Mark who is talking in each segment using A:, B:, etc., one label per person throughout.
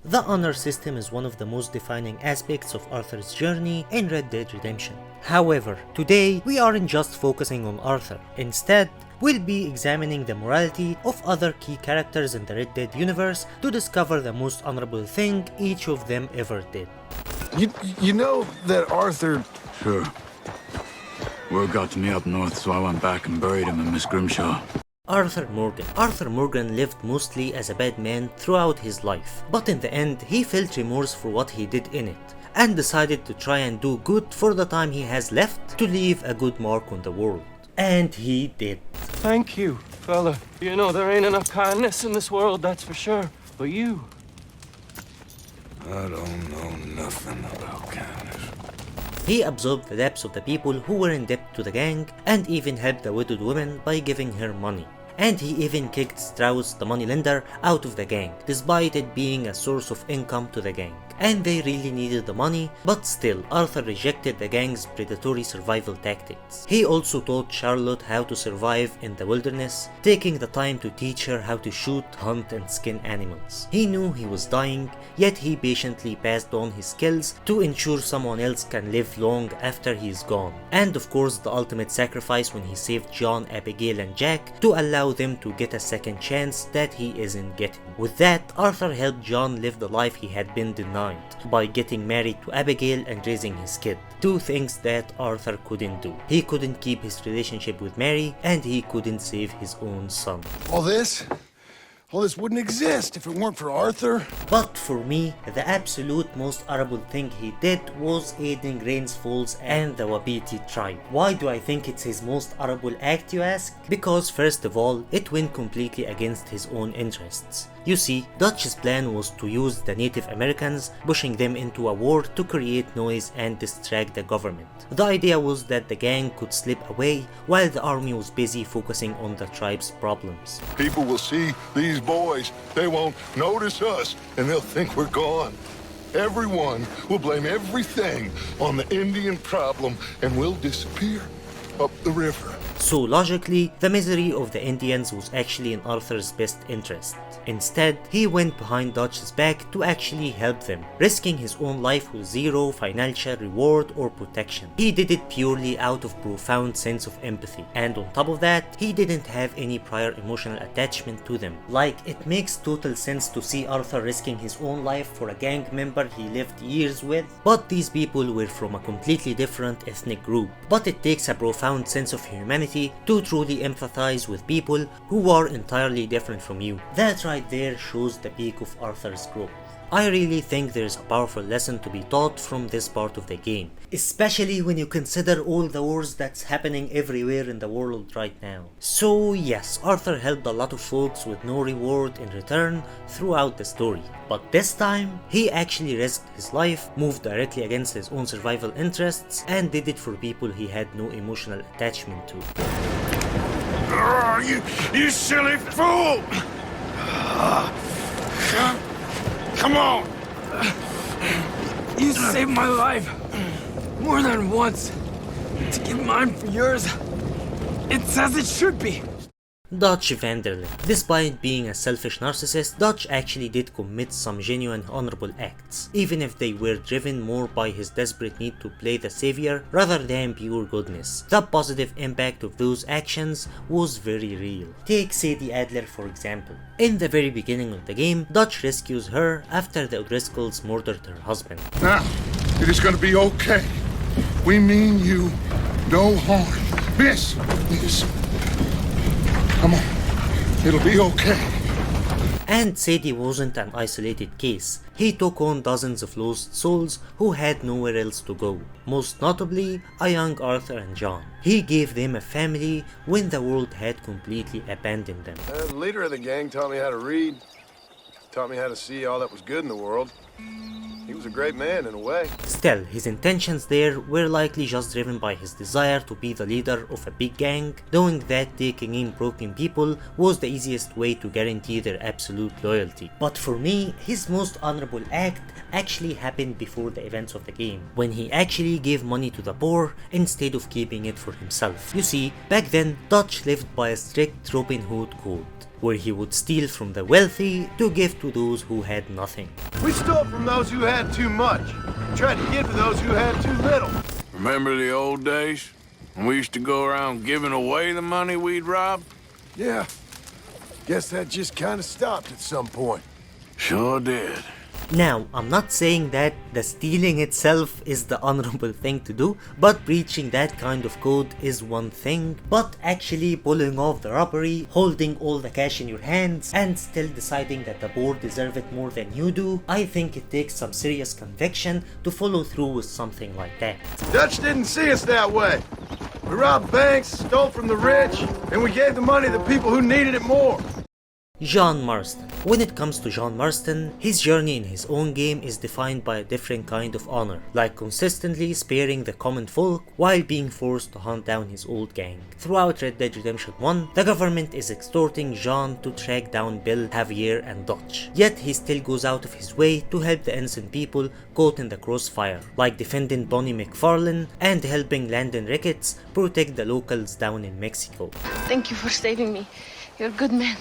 A: The honor system is one of the most defining aspects of Arthur's journey in Red Dead Redemption. However, today we aren't just focusing on Arthur. Instead, we'll be examining the morality of other key characters in the Red Dead universe to discover the most honorable thing each of them ever did.
B: You know that Arthur...
C: Sure. Word got to me up north, so I went back and buried him in Miss Grimshaw.
A: Arthur Morgan. Arthur Morgan lived mostly as a bad man throughout his life, but in the end he felt remorse for what he did in it, and decided to try and do good for the time he has left to leave a good mark on the world. And he did.
D: Thank you, fella. You know, there ain't enough kindness in this world, that's for sure. But you...
B: I don't know nothing about kindness.
A: He absorbed the debts of the people who were in debt to the gang, and even helped the widowed woman by giving her money. And he even kicked Strauss, the moneylender, out of the gang, despite it being a source of income to the gang. And they really needed the money, but still, Arthur rejected the gang's predatory survival tactics. He also taught Charlotte how to survive in the wilderness, taking the time to teach her how to shoot, hunt, and skin animals. He knew he was dying, yet he patiently passed on his skills to ensure someone else can live long after he is gone. And of course, the ultimate sacrifice when he saved John, Abigail, and Jack to allow them to get a second chance that he isn't getting. With that, Arthur helped John live the life he had been denied by getting married to Abigail and raising his kid. Two things that Arthur couldn't do. He couldn't keep his relationship with Mary, and he couldn't save his own son.
B: All this wouldn't exist if it weren't for Arthur.
A: But for me, the absolute most honorable thing he did was aiding Rains Falls and the Wapiti tribe. Why do I think it's his most honorable act, you ask? Because first of all, it went completely against his own interests. You see, Dutch's plan was to use the Native Americans, pushing them into a war to create noise and distract the government. The idea was that the gang could slip away while the army was busy focusing on the tribe's problems.
E: People will see these boys, they won't notice us, and they'll think we're gone. Everyone will blame everything on the Indian problem, and we'll disappear up the river.
A: So logically, the misery of the Indians was actually in Arthur's best interest. Instead, he went behind Dutch's back to actually help them, risking his own life with zero financial reward or protection. He did it purely out of profound sense of empathy, and on top of that, he didn't have any prior emotional attachment to them. Like, it makes total sense to see Arthur risking his own life for a gang member he lived years with, but these people were from a completely different ethnic group. But it takes a profound sense of humanity to truly empathize with people who are entirely different from you. That right there shows the peak of Arthur's growth. I really think there's a powerful lesson to be taught from this part of the game, especially when you consider all the wars that's happening everywhere in the world right now. So yes, Arthur helped a lot of folks with no reward in return throughout the story, but this time he actually risked his life, moved directly against his own survival interests, and did it for people he had no emotional attachment to.
B: You silly fool! Come on!
D: You saved my life more than once. To give mine for yours, it's as it should be.
A: Dutch Vanderlyn. Despite being a selfish narcissist, Dutch actually did commit some genuine honorable acts, even if they were driven more by his desperate need to play the savior rather than pure goodness. The positive impact of those actions was very real. Take Sadie Adler for example. In the very beginning of the game, Dutch rescues her after the O'Driscolls murdered her husband.
E: Now, it is gonna be okay. We mean you no harm. Miss! Come on, it'll be okay.
A: And Sadie wasn't an isolated case. He took on dozens of lost souls who had nowhere else to go, most notably a young Arthur and John. He gave them a family when the world had completely abandoned them.
B: The leader of the gang taught me how to read, taught me how to see all that was good in the world. He was a great man in a way.
A: Still, his intentions there were likely just driven by his desire to be the leader of a big gang, knowing that taking in broken people was the easiest way to guarantee their absolute loyalty. But for me, his most honorable act actually happened before the events of the game, when he actually gave money to the poor instead of keeping it for himself. You see, back then, Dutch lived by a strict Robin Hood code. where he would steal from the wealthy to give to those who had nothing.
B: We stole from those who had too much. Tried to give to those who had too little.
F: Remember the old days? When we used to go around giving away the money we'd robbed?
B: Yeah. Guess that just kind of stopped at some point.
F: Sure did.
A: Now, I'm not saying that the stealing itself is the honorable thing to do, but breaching that kind of code is one thing, but actually pulling off the robbery, holding all the cash in your hands, and still deciding that the board deserve it more than you do, I think it takes some serious conviction to follow through with something like that.
B: Dutch didn't see us that way. We robbed banks, stole from the rich, and we gave the money to people who needed it more.
A: John Marston. When it comes to John Marston, his journey in his own game is defined by a different kind of honor, like consistently sparing the common folk while being forced to hunt down his old gang. Throughout Red Dead Redemption 1, the government is extorting John to track down Bill, Javier and Dutch, yet he still goes out of his way to help the innocent people caught in the crossfire, like defending Bonnie McFarlane and helping Landon Ricketts protect the locals down in Mexico.
G: Thank you for saving me. You're a good man.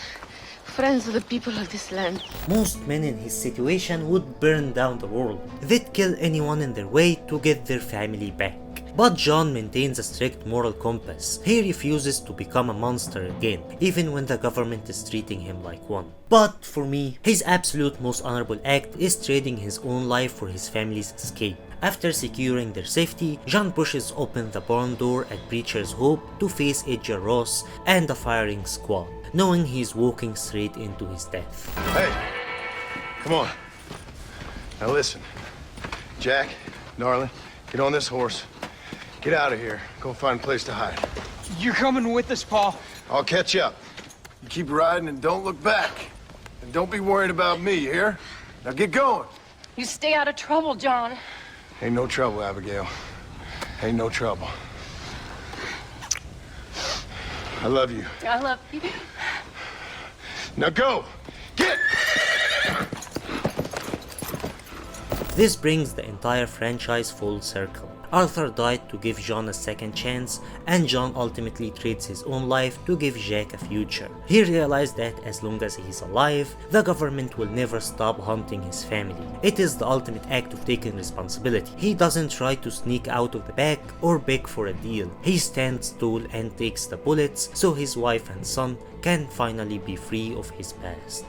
G: Friends of the people of this land.
A: Most men in his situation would burn down the world. They'd kill anyone in their way to get their family back. But John maintains a strict moral compass. He refuses to become a monster again, even when the government is treating him like one. But for me, his absolute most honorable act is trading his own life for his family's escape. After securing their safety, John pushes open the barn door at Preacher's Hope to face Edgar Ross and the firing squad, knowing he's walking straight into his death.
B: Hey, come on. Now listen. Jack, darling, get on this horse. Get out of here. Go find a place to hide.
D: You're coming with us, Paul.
B: I'll catch up. You keep riding and don't look back. And don't be worried about me, you hear? Now get going.
G: You stay out of trouble, John.
B: Ain't no trouble, Abigail. Ain't no trouble. I love you.
G: I love you.
B: Now go! Get!
A: This brings the entire franchise full circle. Arthur died to give John a second chance, and John ultimately trades his own life to give Jack a future. He realized that as long as he's alive, the government will never stop hunting his family. It is the ultimate act of taking responsibility. He doesn't try to sneak out of the back or beg for a deal. He stands tall and takes the bullets so his wife and son can finally be free of his past.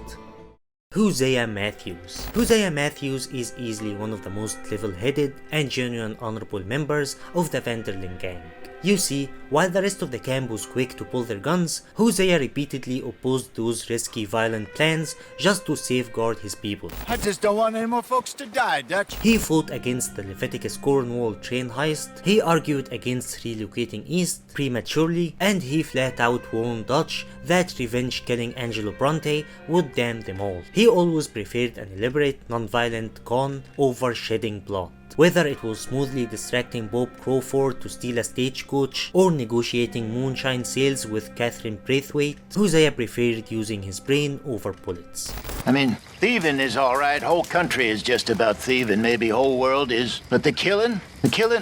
A: Hosea Mathews. Hosea Mathews is easily one of the most level-headed and genuine honorable members of the Vanderlyn gang. You see, while the rest of the camp was quick to pull their guns, Hosea repeatedly opposed those risky violent plans just to safeguard his people.
H: I just don't want any more folks to die, Dutch.
A: He fought against the Leviticus Cornwall train heist, he argued against relocating east prematurely, and he flat out warned Dutch that revenge killing Angelo Bronte would damn them all. He always preferred an elaborate, non-violent con over shedding blood. Whether it was smoothly distracting Bob Crawford to steal a stagecoach or negotiating moonshine sales with Catherine Braithwaite, Hosea preferred using his brain over bullets.
H: I mean, thieving is all right. Whole country is just about thieving. Maybe whole world is. But the killing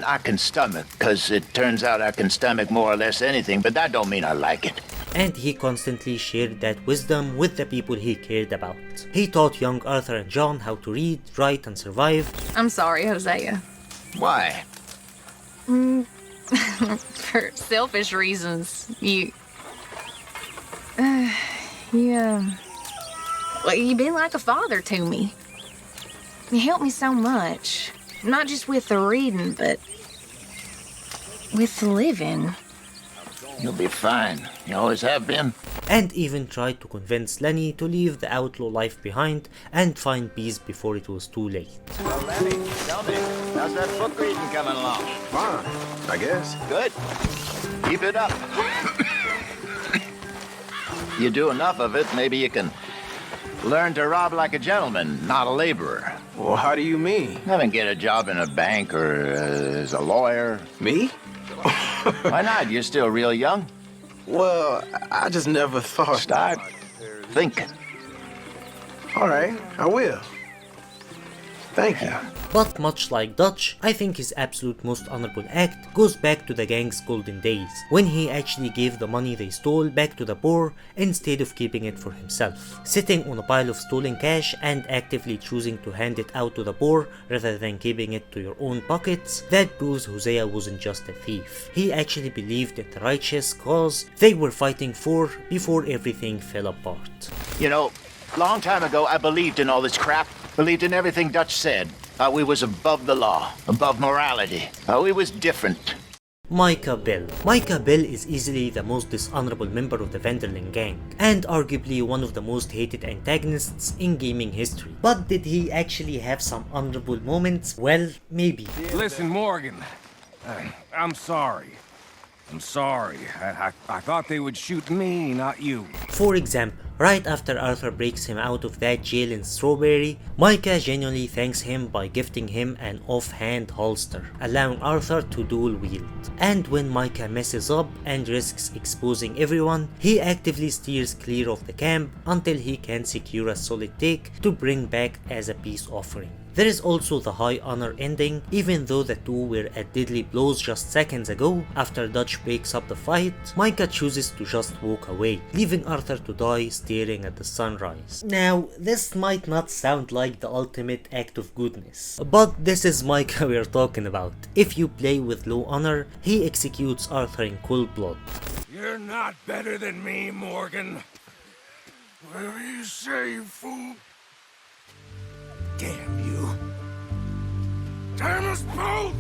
H: I can stomach, because it turns out I can stomach more or less anything, but that don't mean I like it.
A: And he constantly shared that wisdom with the people he cared about. He taught young Arthur and John how to read, write, and survive.
I: I'm sorry, Hosea.
H: Why?
I: For selfish reasons. You've been like a father to me. You helped me so much. Not just with the reading, but with the living.
H: You'll be fine. You always have been.
A: And even tried to convince Lenny to leave the outlaw life behind and find peace before it was too late.
H: Well, Lenny, tell me, how's that book reading coming along?
B: Fine, I guess.
H: Good. Keep it up. You do enough of it, maybe you can learn to rob like a gentleman, not a laborer.
D: Well, how do you mean?
H: Have him get a job in a bank or as a lawyer.
D: Me?
H: Why not? You're still real young.
D: Well, I just never thought.
H: Start thinking.
D: All right, I will.
B: Thank you.
A: But much like Dutch, I think his absolute most honorable act goes back to the gang's golden days, when he actually gave the money they stole back to the poor instead of keeping it for himself. Sitting on a pile of stolen cash and actively choosing to hand it out to the poor rather than keeping it to your own pockets, that proves Hosea wasn't just a thief. He actually believed in the righteous cause they were fighting for before everything fell apart.
H: You know, long time ago I believed in all this crap. Believed in everything Dutch said. We was above the law, above morality. We was different.
A: Micah Bell. Micah Bell is easily the most dishonorable member of the Vanderlyn gang, and arguably one of the most hated antagonists in gaming history. But did he actually have some honorable moments? Well, maybe.
J: Listen, Morgan, I'm sorry. I'm sorry. I thought they would shoot me, not you.
A: For example, right after Arthur breaks him out of that jail in Strawberry, Micah genuinely thanks him by gifting him an offhand holster, allowing Arthur to dual wield. And when Micah messes up and risks exposing everyone, he actively steers clear of the camp until he can secure a solid take to bring back as a peace offering. There is also the high honor ending, even though the two were at deadly blows just seconds ago. After Dutch breaks up the fight, Micah chooses to just walk away, leaving Arthur to die staring at the sunrise. Now, this might not sound like the ultimate act of goodness, but this is Micah we're talking about. If you play with low honor, he executes Arthur in cold blood.
J: You're not better than me, Morgan. Whatever you say, you fool. Damn you. Damn us both!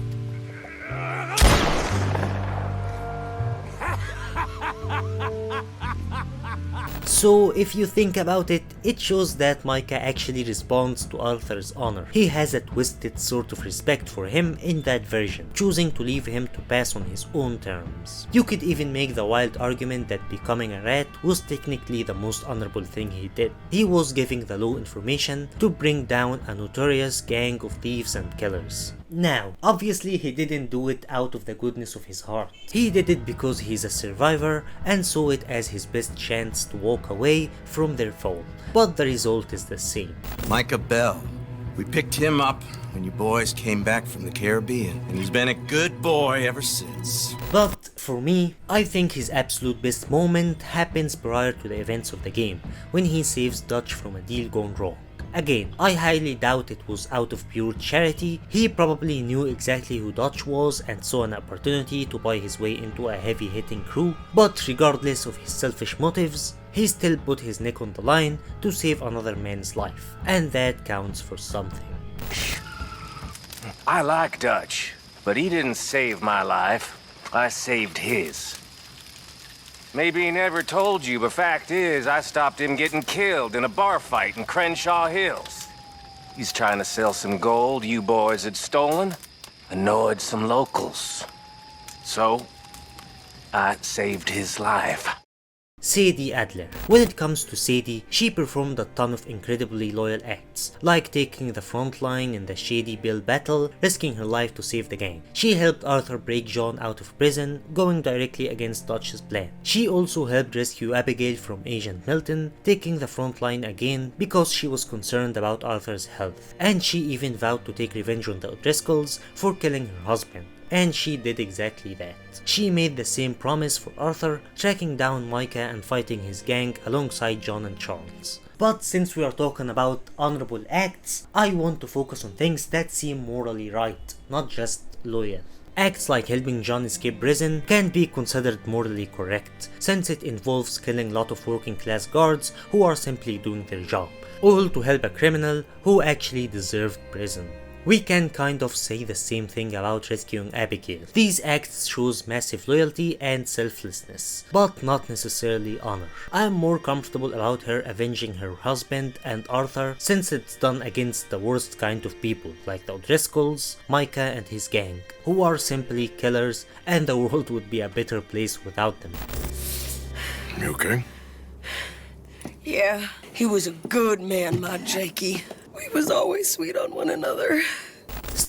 A: So if you think about it, it shows that Micah actually responds to Arthur's honor. He has a twisted sort of respect for him in that version, choosing to leave him to pass on his own terms. You could even make the wild argument that becoming a rat was technically the most honorable thing he did. He was giving the law information to bring down a notorious gang of thieves and killers. Now, obviously he didn't do it out of the goodness of his heart. He did it because he's a survivor and saw it as his best chance to walk away from their fall. But the result is the same.
K: Micah Bell. We picked him up when you boys came back from the Caribbean, and he's been a good boy ever since.
A: But for me, I think his absolute best moment happens prior to the events of the game, when he saves Dutch from a deal gone wrong. Again, I highly doubt it was out of pure charity. He probably knew exactly who Dutch was and saw an opportunity to buy his way into a heavy-hitting crew, but regardless of his selfish motives, he still put his neck on the line to save another man's life, and that counts for something.
J: I like Dutch, but he didn't save my life. I saved his. Maybe he never told you, but fact is, I stopped him getting killed in a bar fight in Crenshaw Hills. He's trying to sell some gold you boys had stolen, annoyed some locals. So, I saved his life.
A: Sadie Adler. When it comes to Sadie, she performed a ton of incredibly loyal acts, like taking the front line in the Shady Bill battle, risking her life to save the gang. She helped Arthur break John out of prison, going directly against Dutch's plan. She also helped rescue Abigail from Agent Milton, taking the front line again because she was concerned about Arthur's health. And she even vowed to take revenge on the O'Driscolls for killing her husband. And she did exactly that. She made the same promise for Arthur, tracking down Micah and fighting his gang alongside John and Charles. But since we are talking about honorable acts, I want to focus on things that seem morally right, not just loyal. Acts like helping John escape prison can be considered morally correct, since it involves killing a lot of working class guards who are simply doing their job, all to help a criminal who actually deserved prison. We can kind of say the same thing about rescuing Abigail. These acts shows massive loyalty and selflessness, but not necessarily honor. I am more comfortable about her avenging her husband and Arthur, since it's done against the worst kind of people, like the O'Driscolls, Micah and his gang, who are simply killers, and the world would be a better place without them.
B: You okay?
L: Yeah, he was a good man, my Jakey. We was always sweet on one another.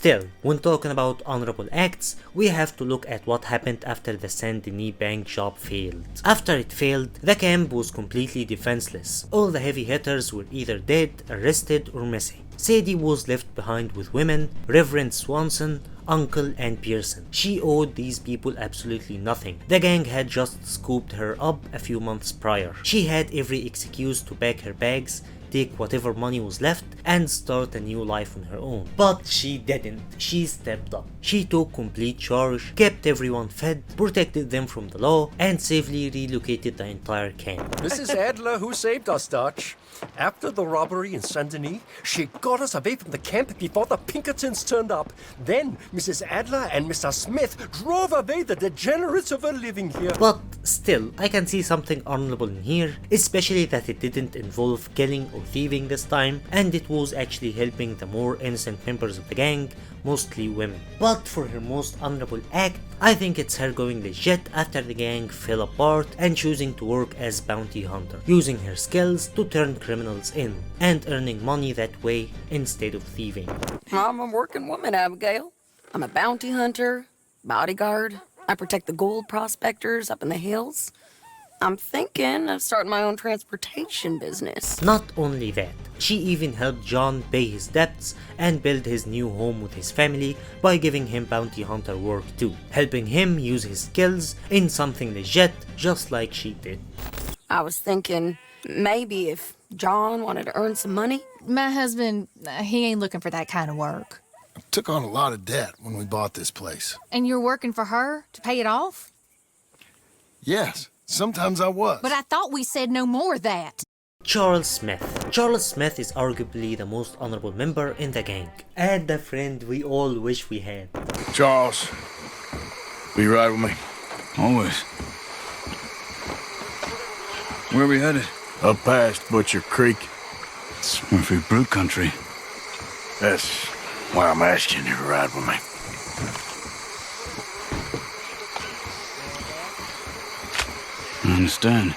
A: Still, when talking about honorable acts, we have to look at what happened after the Saint Denis bank job failed. After it failed, the camp was completely defenseless. All the heavy hitters were either dead, arrested, or missing. Sadie was left behind with women, Reverend Swanson, Uncle, and Pearson. She owed these people absolutely nothing. The gang had just scooped her up a few months prior. She had every excuse to pack her bags, take whatever money was left, and start a new life on her own. But she didn't. She stepped up. She took complete charge, kept everyone fed, protected them from the law, and safely relocated the entire camp.
M: Mrs. Adler who saved us, Dutch. After the robbery in Saint Denis, she got us away from the camp before the Pinkertons turned up. Then Mrs. Adler and Mr. Smith drove away the degenerates who were living here.
A: But still, I can see something honorable in here, especially that it didn't involve killing or thieving this time, and it was actually helping the more innocent members of the gang, mostly women. But for her most honorable act, I think it's her going legit after the gang fell apart and choosing to work as bounty hunter, using her skills to turn criminals in, and earning money that way instead of thieving.
L: I'm a working woman, Abigail. I'm a bounty hunter, bodyguard. I protect the gold prospectors up in the hills. I'm thinking of starting my own transportation business.
A: Not only that, she even helped John pay his debts and build his new home with his family by giving him bounty hunter work too, helping him use his skills in something legit just like she did.
L: I was thinking maybe if John wanted to earn some money.
I: My husband, he ain't looking for that kind of work.
B: I took on a lot of debt when we bought this place.
I: And you're working for her to pay it off?
B: Yes, sometimes I was.
I: But I thought we said no more of that.
A: Charles Smith. Charles Smith is arguably the most honorable member in the gang, and the friend we all wish we had.
F: Charles, will you ride with me?
C: Always. Where are we headed?
F: Up past Butcher Creek.
C: It's Murphy Brute country.
F: That's why I'm asking you to ride with me.
C: I understand.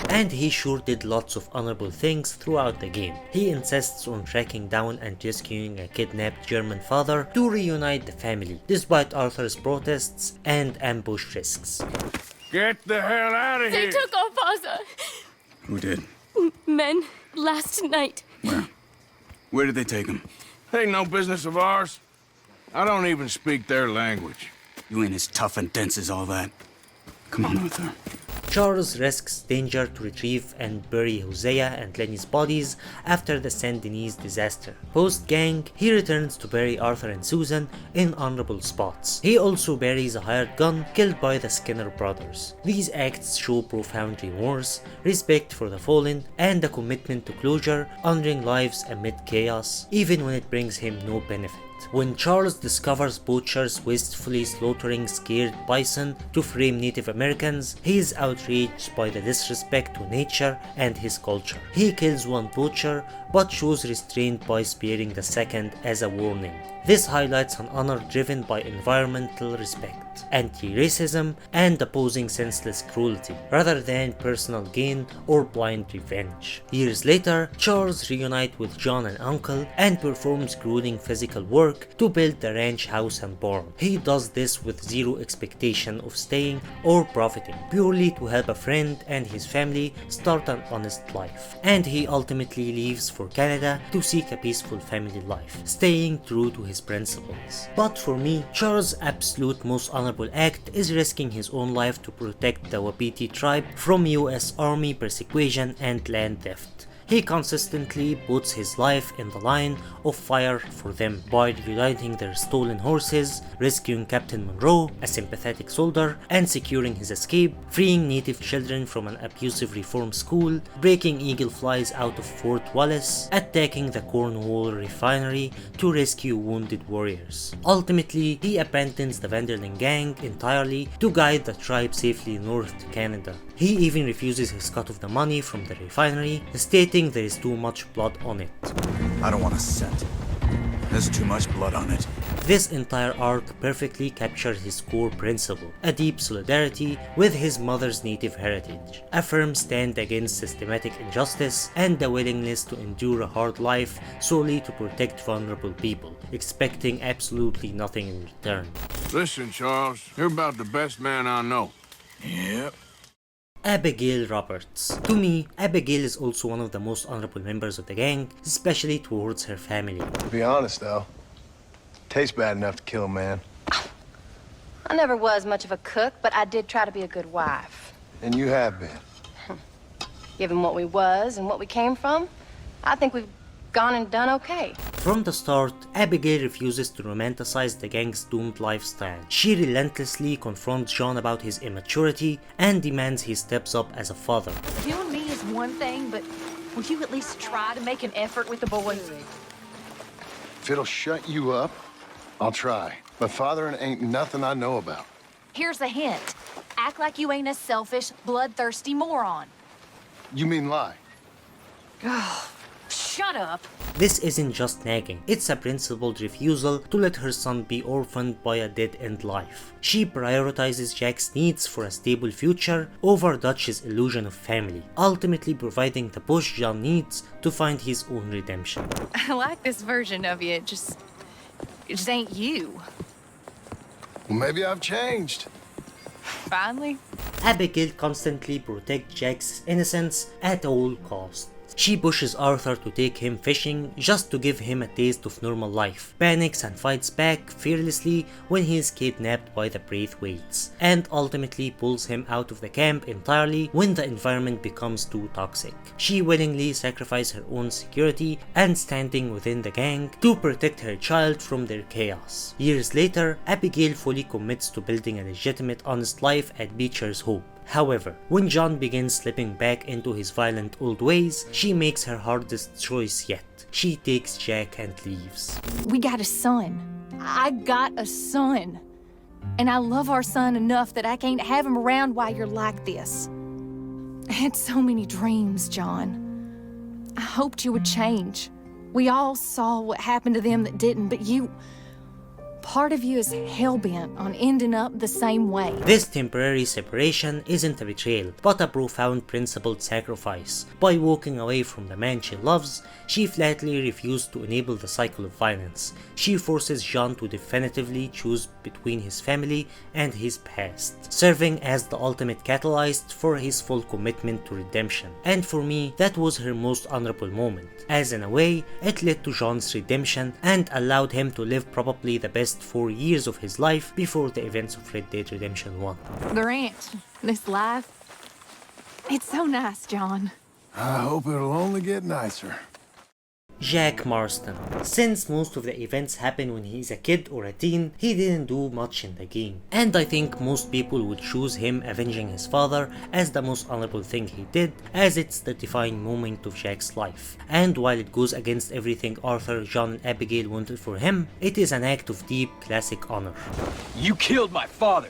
A: And he sure did lots of honorable things throughout the game. He insists on tracking down and rescuing a kidnapped German father to reunite the family, despite Arthur's protests and ambush risks.
F: Get the hell out of here!
N: They took our father.
C: Who did?
N: Men, last night.
C: Where? Where did they take him?
F: Ain't no business of ours. I don't even speak their language.
C: You ain't as tough and dense as all that. Come on, Arthur.
A: Charles risks danger to retrieve and bury Hosea and Lenny's bodies after the Saint Denis disaster. Post-gang, he returns to bury Arthur and Susan in honorable spots. He also buries a hired gun killed by the Skinner brothers. These acts show profound remorse, respect for the fallen, and a commitment to closure, honoring lives amid chaos, even when it brings him no benefit. When Charles discovers poachers wastefully slaughtering scared bison to frame Native Americans, he is outraged by the disrespect to nature and his culture. He kills one poacher, but shows restraint by sparing the second as a warning. This highlights an honor driven by environmental respect, anti-racism, and opposing senseless cruelty, rather than personal gain or blind revenge. Years later, Charles reunites with John and Uncle and performs grueling physical work to build the ranch house and barn. He does this with zero expectation of staying or profiting, purely to help a friend and his family start an honest life. And he ultimately leaves for Canada to seek a peaceful family life, staying true to his principles. But for me, Charles' absolute most honorable act is risking his own life to protect the Wapiti tribe from US Army persecution and land theft. He consistently puts his life in the line of fire for them by reuniting their stolen horses, rescuing Captain Monroe, a sympathetic soldier, and securing his escape, freeing native children from an abusive reform school, breaking eagle flies out of Fort Wallace, attacking the Cornwall refinery to rescue wounded warriors. Ultimately, he abandons the Vanderlyn gang entirely to guide the tribe safely north to Canada. He even refuses his cut of the money from the refinery, stating there is too much blood on it.
K: I don't want a cent.
C: There's too much blood on it.
A: This entire arc perfectly captured his core principle, a deep solidarity with his mother's native heritage, a firm stand against systematic injustice, and the willingness to endure a hard life solely to protect vulnerable people, expecting absolutely nothing in return.
F: Listen, Charles, you're about the best man I know.
C: Yep.
A: Abigail Roberts. To me, Abigail is also one of the most honorable members of the gang, especially towards her family.
B: To be honest, though, tastes bad enough to kill a man.
O: I never was much of a cook, but I did try to be a good wife.
B: And you have been.
O: Given what we was and what we came from, I think we've gone and done okay.
A: From the start, Abigail refuses to romanticize the gang's doomed lifestyle. She relentlessly confronts John about his immaturity and demands he steps up as a father.
I: Killing me is one thing, but will you at least try to make an effort with the boys?
B: If it'll shut you up, I'll try. But fathering ain't nothing I know about.
I: Here's a hint. Act like you ain't a selfish, bloodthirsty moron.
B: You mean lie?
I: Shut up.
A: This isn't just nagging, it's a principled refusal to let her son be orphaned by a dead-end life. She prioritizes Jack's needs for a stable future over Dutch's illusion of family, ultimately providing the push John needs to find his own redemption.
I: I like this version of you, it just ain't you.
B: Well, maybe I've changed.
I: Finally?
A: Abigail constantly protects Jack's innocence at all costs. She pushes Arthur to take him fishing just to give him a taste of normal life, panics and fights back fearlessly when he is kidnapped by the Braithwaites, and ultimately pulls him out of the camp entirely when the environment becomes too toxic. She willingly sacrifices her own security and standing within the gang to protect her child from their chaos. Years later, Abigail fully commits to building a legitimate, honest life at Beecher's Hope. However, when John begins slipping back into his violent old ways, she makes her hardest choice yet. She takes Jack and leaves.
I: We got a son. I got a son. And I love our son enough that I can't have him around while you're like this. I had so many dreams, John. I hoped you would change. We all saw what happened to them that didn't, but you... Part of you is hell-bent on ending up the same way.
A: This temporary separation isn't a betrayal, but a profound principled sacrifice. By walking away from the man she loves, she flatly refused to enable the cycle of violence. She forces John to definitively choose between his family and his past, serving as the ultimate catalyst for his full commitment to redemption. And for me, that was her most honorable moment, as in a way, it led to John's redemption and allowed him to live probably the best 4 years of his life before the events of Red Dead Redemption 1.
I: The ranch, this life, it's so nice, John.
B: I hope it'll only get nicer.
A: Jack Marston. Since most of the events happen when he's a kid or a teen, he didn't do much in the game. And I think most people would choose him avenging his father as the most honorable thing he did, as it's the defining moment of Jack's life. And while it goes against everything Arthur, John and Abigail wanted for him, it is an act of deep classic honor.
P: You killed my father!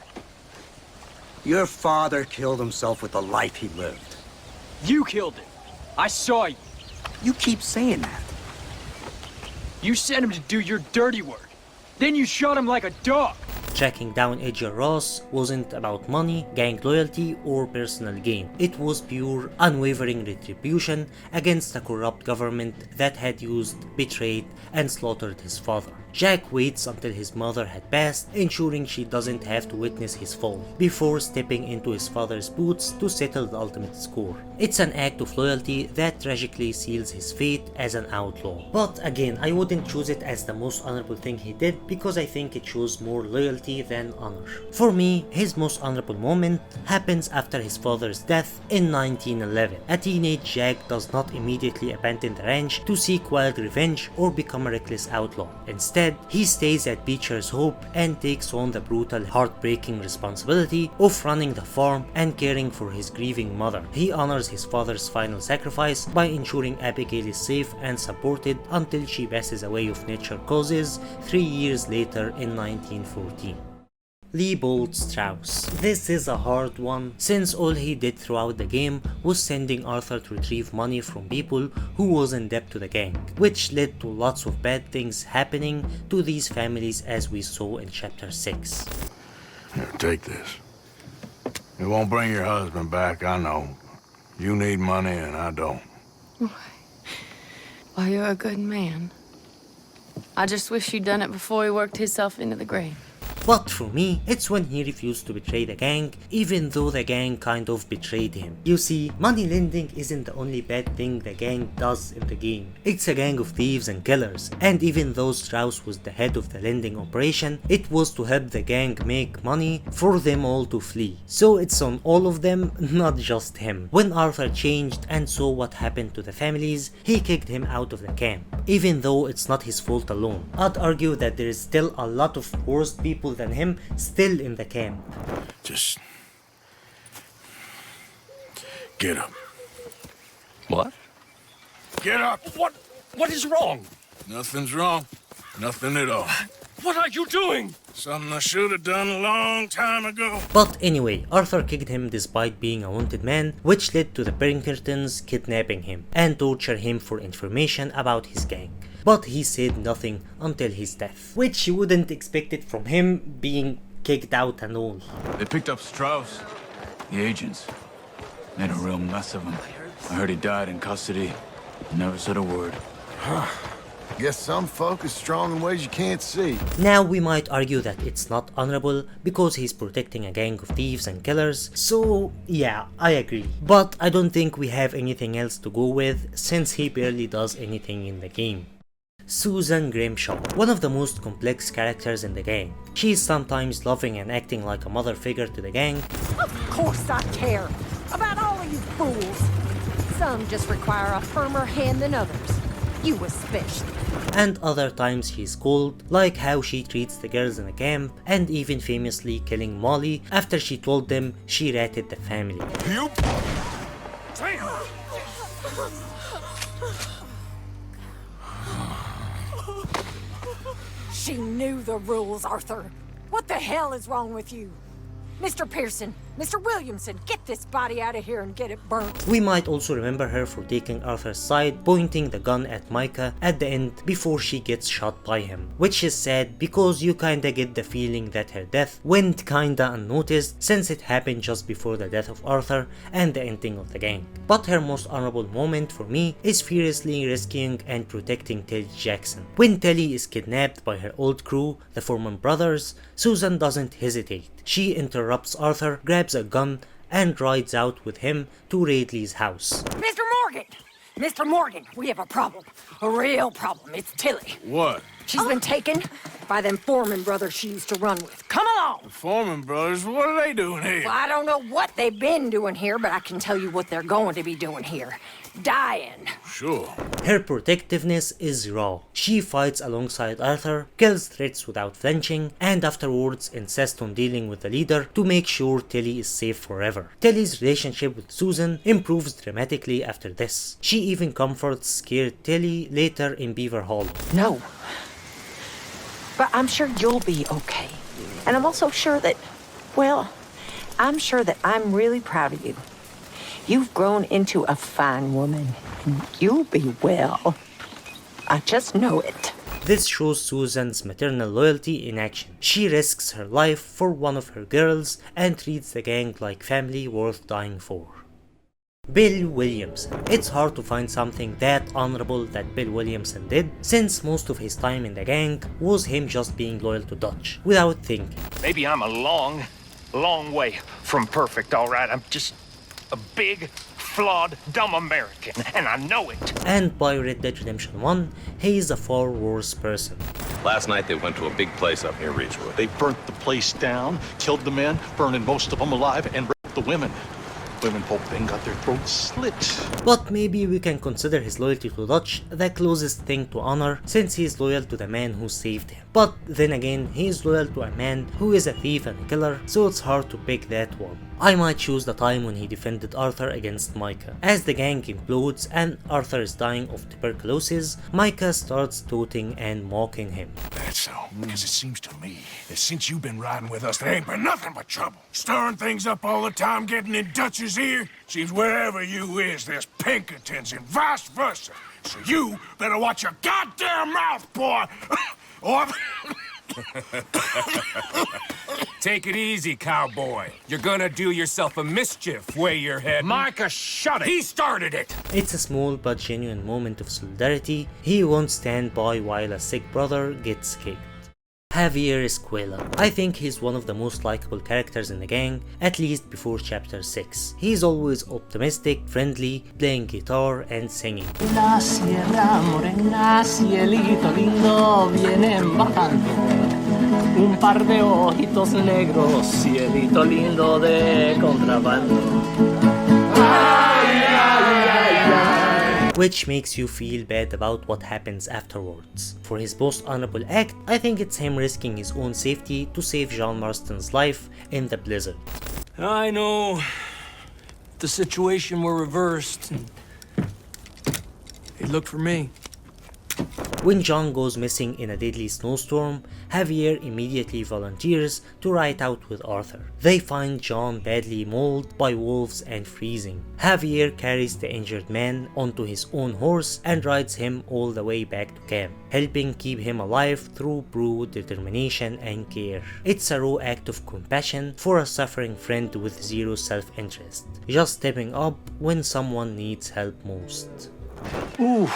Q: Your father killed himself with the life he lived.
P: You killed him! I saw you!
Q: You keep saying that.
P: You sent him to do your dirty work. Then you shot him like a dog.
A: Tracking down AJ Ross wasn't about money, gang loyalty, or personal gain. It was pure, unwavering retribution against a corrupt government that had used, betrayed, and slaughtered his father. Jack waits until his mother had passed, ensuring she doesn't have to witness his fall, before stepping into his father's boots to settle the ultimate score. It's an act of loyalty that tragically seals his fate as an outlaw. But again, I wouldn't choose it as the most honorable thing he did because I think it shows more loyalty than honor. For me, his most honorable moment happens after his father's death in 1911. A teenage Jack does not immediately abandon the ranch to seek wild revenge or become a reckless outlaw. Instead, he stays at Beecher's Hope and takes on the brutal, heartbreaking responsibility of running the farm and caring for his grieving mother. He honors his father's final sacrifice by ensuring Abigail is safe and supported until she passes away of natural causes 3 years later in 1914. Leopold Strauss. This is a hard one, since all he did throughout the game was sending Arthur to retrieve money from people who was in debt to the gang, which led to lots of bad things happening to these families as we saw in chapter 6.
F: Here, take this. It won't bring your husband back, I know. You need money and I don't.
G: Well, you're a good man. I just wish you'd done it before he worked himself into the grave.
A: But for me, it's when he refused to betray the gang, even though the gang kind of betrayed him. You see, money lending isn't the only bad thing the gang does in the game. It's a gang of thieves and killers, and even though Strauss was the head of the lending operation, it was to help the gang make money for them all to flee. So it's on all of them, not just him. When Arthur changed and saw what happened to the families, he kicked him out of the camp. Even though it's not his fault alone, I'd argue that there is still a lot of worse people than him still in the camp.
F: Just get up.
M: What?
F: Get up!
M: What is wrong?
F: Nothing's wrong. Nothing at all.
M: What are you doing?
F: Something I should have done a long time ago.
A: But anyway, Arthur kicked him despite being a wanted man, which led to the Pinkertons kidnapping him and torture him for information about his gang. But he said nothing until his death, which you wouldn't expect it from him, being kicked out and all.
C: They picked up Strauss, the agents. Made a real mess of him. I heard he died in custody. Never said a word.
B: Guess some folk is strong in ways you can't see.
A: Now we might argue that it's not honorable because he's protecting a gang of thieves and killers, so yeah, I agree. But I don't think we have anything else to go with since he barely does anything in the game. Susan Grimshaw, one of the most complex characters in the gang. She's sometimes loving and acting like a mother figure to the gang.
R: Of course I care about all of you fools. Some just require a firmer hand than others. You especially.
A: And other times she's cold, like how she treats the girls in the camp, and even famously killing Molly after she told them she ratted the family.
R: She knew the rules, Arthur. What the hell is wrong with you? Mr. Pearson, Mr. Williamson, get this body out of here and get it burnt.
A: We might also remember her for taking Arthur's side, pointing the gun at Micah at the end before she gets shot by him. Which is sad because you kinda get the feeling that her death went kinda unnoticed since it happened just before the death of Arthur and the ending of the gang. But her most honorable moment for me is fearlessly rescuing and protecting Telly Jackson. When Telly is kidnapped by her old crew, the Foreman brothers, Susan doesn't hesitate. She interrupts Arthur, grabs a gun, and rides out with him to Radley's house.
R: Mr. Morgan! Mr. Morgan, we have a problem. A real problem. It's Tilly.
F: What?
R: She's been taken by them Foreman brothers she used to run with. Come along!
F: The Foreman brothers? What are they doing here?
R: Well, I don't know what they've been doing here, but I can tell you what they're going to be doing here. Dying.
F: Sure.
A: Her protectiveness is raw. She fights alongside Arthur, kills threats without flinching, and afterwards insists on dealing with the leader to make sure Tilly is safe forever. Tilly's relationship with Susan improves dramatically after this. She even comforts scared Tilly later in Beaver Hollow.
S: No. But I'm sure you'll be okay. And I'm also sure that, well, I'm sure that I'm really proud of you. You've grown into a fine woman, and you'll be well. I just know it.
A: This shows Susan's maternal loyalty in action. She risks her life for one of her girls and treats the gang like family worth dying for. Bill Williamson. It's hard to find something that honorable that Bill Williamson did, since most of his time in the gang was him just being loyal to Dutch, without thinking.
T: Maybe I'm a long way from perfect, all right? I'm just a big, flawed, dumb American, and I know it.
A: And by Red Dead Redemption 1, he's a far worse person.
U: Last night they went to a big place up near Ridgewood. They burnt the place down, killed the men, burning most of them alive, and raped the women. Women folk then got their throats slit.
A: But maybe we can consider his loyalty to Dutch the closest thing to honor, since he is loyal to the man who saved him. But then again, he is loyal to a man who is a thief and a killer, so it's hard to pick that one. I might choose the time when he defended Arthur against Micah. As the gang implodes and Arthur is dying of tuberculosis, Micah starts taunting and mocking him.
F: so? Because it seems to me that since you've been riding with us, there ain't been nothing but trouble. Stirring things up all the time, getting in Dutch's ear. Seems wherever you is, there's Pinkertons and vice versa. So you better watch your goddamn mouth, boy! Or...
E: Take it easy, cowboy. You're gonna do yourself a mischief where you're heading.
T: Micah, shut it!
E: He started it!
A: It's a small but genuine moment of solidarity. He won't stand by while a sick brother gets kicked. Javier Escuela. I think he's one of the most likable characters in the gang, at least before chapter 6. He's always optimistic, friendly, playing guitar and singing.
V: La sierra morena, cielito lindo, vienen bajando. Un par de ojitos negros, cielito lindo de contrabando.
A: Which makes you feel bad about what happens afterwards. For his most honorable act, I think it's him risking his own safety to save John Marston's life in the blizzard.
P: I know. If the situation were reversed, he'd look for me.
A: When John goes missing in a deadly snowstorm, Javier immediately volunteers to ride out with Arthur. They find John badly mauled by wolves and freezing. Javier carries the injured man onto his own horse and rides him all the way back to camp, helping keep him alive through brute determination and care. It's a raw act of compassion for a suffering friend with zero self-interest, just stepping up when someone needs help most.
P: Ooh.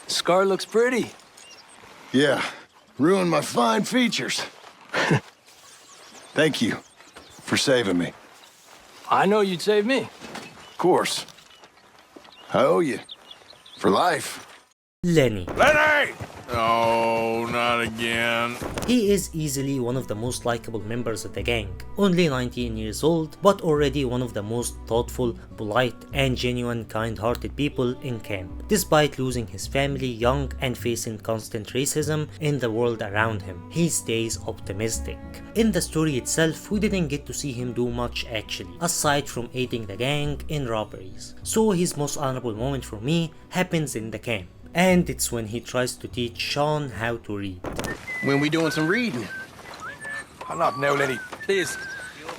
P: Scar looks pretty.
B: Yeah, ruined my fine features. Thank you for saving me.
P: I know you'd save me.
B: Of course. I owe you. For life.
A: Lenny.
F: Lenny! Oh, not again.
A: He is easily one of the most likable members of the gang. Only 19 years old, but already one of the most thoughtful, polite, and genuine kind-hearted people in camp. Despite losing his family young and facing constant racism in the world around him, he stays optimistic. In the story itself, we didn't get to see him do much actually, aside from aiding the gang in robberies. So his most honorable moment for me happens in the camp. And it's when he tries to teach Sean how to read.
K: When we doing some reading?
W: Not now, Lenny. Please.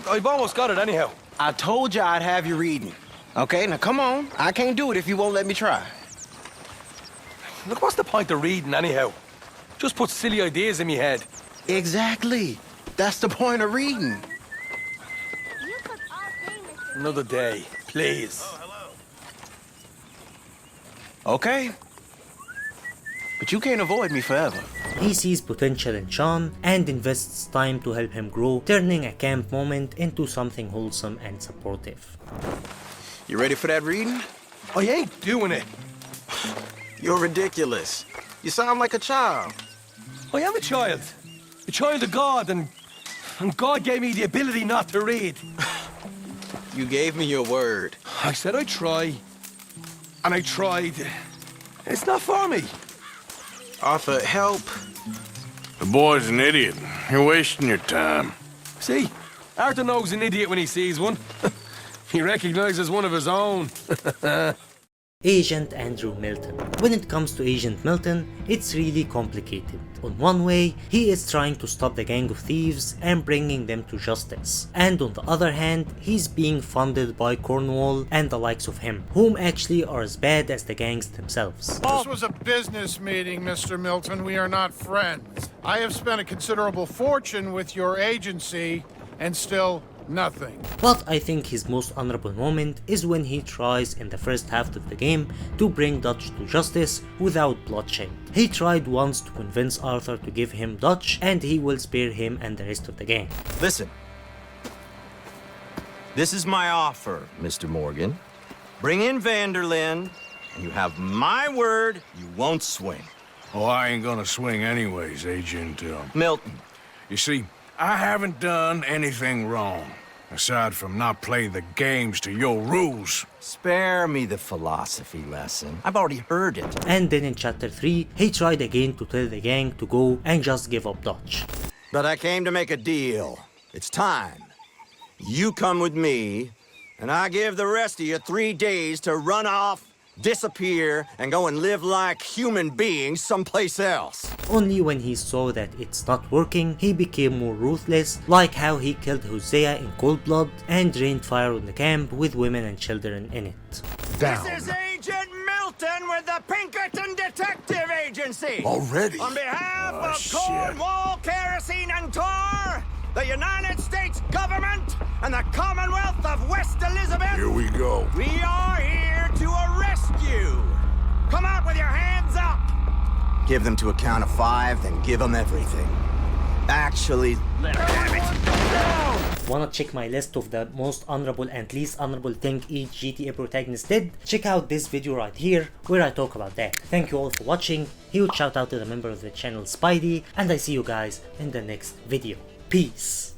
W: I've almost got it anyhow.
K: I told you I'd have you reading. Okay, now come on. I can't do it if you won't let me try.
W: Look, what's the point of reading anyhow? Just put silly ideas in me head.
K: Exactly. That's the point of reading.
W: Another day, please.
K: Okay. But you can't avoid me forever.
A: He sees potential in Sean and invests time to help him grow, turning a camp moment into something wholesome and supportive.
K: You ready for that reading?
W: I ain't doing it.
K: You're ridiculous. You sound like a child.
W: I am a child of God, and God gave me the ability not to read.
K: You gave me your word.
W: I said I'd try, and I tried. It's not for me.
K: Arthur, help.
F: The boy's an idiot. You're wasting your time.
W: See, Arthur knows an idiot when he sees one. He recognizes one of his own.
A: Agent Andrew Milton. When it comes to Agent Milton, it's really complicated. On one way, he is trying to stop the gang of thieves and bringing them to justice. And on the other hand, he's being funded by Cornwall and the likes of him, whom actually are as bad as the gangs themselves.
X: This was a business meeting, Mr. Milton. We are not friends. I have spent a considerable fortune with your agency, and still nothing.
A: But I think his most honorable moment is when he tries in the first half of the game to bring Dutch to justice without bloodshed. He tried once to convince Arthur to give him Dutch and he will spare him and the rest of the gang.
K: Listen. This is my offer, Mr. Morgan. Bring in Vanderlyn, and you have my word you won't swing.
F: Oh, I ain't gonna swing anyways, Agent
K: Milton.
F: You see, I haven't done anything wrong, aside from not playing the games to your rules.
K: Spare me the philosophy lesson. I've already heard it.
A: And then in chapter 3, he tried again to tell the gang to go and just give up Dutch.
K: But I came to make a deal. It's time. You come with me, and I give the rest of you 3 days to run off, disappear, and go and live like human beings someplace else.
A: Only when he saw that it's not working, he became more ruthless, like how he killed Hosea in cold blood and rained fire on the camp with women and children in it.
D: This is Agent Milton with the Pinkerton Detective Agency.
F: Already?
D: On behalf of Cornwall, Kerosene and Tar, the United States government, and the Commonwealth of West Elizabeth.
F: Here we go.
D: We are here to arrest you. Come out with your hands up.
K: Give them to a count of 5, then give them everything. Actually,
A: Wanna check my list of the most honorable and least honorable thing each GTA protagonist did? Check out this video right here where I talk about that. Thank you all for watching, huge shout out to the member of the channel Spidey, and I see you guys in the next video. Peace.